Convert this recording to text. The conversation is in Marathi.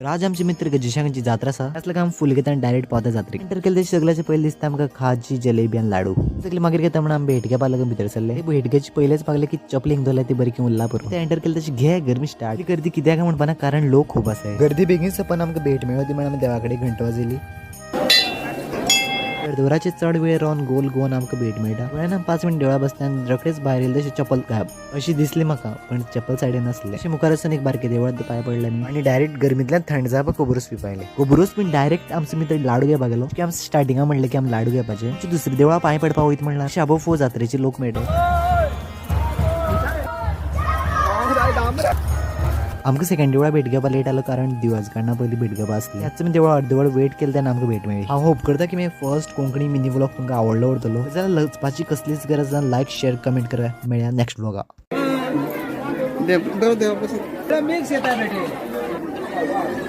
आज आमचे मित्र गजेशांची जात्रा आसा असलं काम फुल घेता डायरेक्ट पावता जात्रेक एंटर केले सगळ्याचे पहिले दिसता आमकां खाजी जलेबी आनी लाडू सगळे मागीर घेता म्हणून आमी भेट घेवपा लागून भितर सरले ते भेटग्याची पयलेच पागले की चपलिंग दवरले ती बरी की उरला पुरो ते एंटर केले तशी घे गर्मी स्टार्ट ती गर्दी कित्याक म्हणपाना कारण लोक खूप आसाय गर्दी बेगीन सपन आमकां भेट मेळ्ळी म्हणून आमी देवाकडे घंट वाजयली देवराचे चढ वेळ रावन गोल गोवन आमकां भेट मेळटा वेळान 5 मिनट देवळा बसले आनी रोखडेच भायर येयले तशी चप्पल गायब अशी दिसली म्हाका पण चप्पल सायडीन नासली अशें मुखार आसून एक बारके देवळात पांय पडले आनी डायरेक्ट गर्मींतल्यान थंड जावपाक कोबरूस पिवपायले कोबरूस बीन डायरेक्ट आमचो मित्र लाडू घेवपाक गेलो की आमी स्टार्टिंगा म्हणलें की आमी लाडू घेवपाचे दुसरी देवळा पांय पडपा वयता म्हणल्यार शाबो फो जात्रेचे लोक मेळटा आमकां सेकंड देवळा भेट घेवपा लेट आलो कारण दिवस काडना पयलीं भेट घेवपा आसली आतां आमी देवळा अर्दवळ वेट केले तेन्ना आमकां भेट मेळ्ळी हांव होप करता की मागीर फर्स्ट कोंकणी मिनी व्लॉग तुमकां आवडलो उरतलो जाल्यार लचपाची कसलीच गरज ना लायक शेअर कमेंट करा मेळया नेक्स्ट व्लॉगा देव मिक्स येता बेटे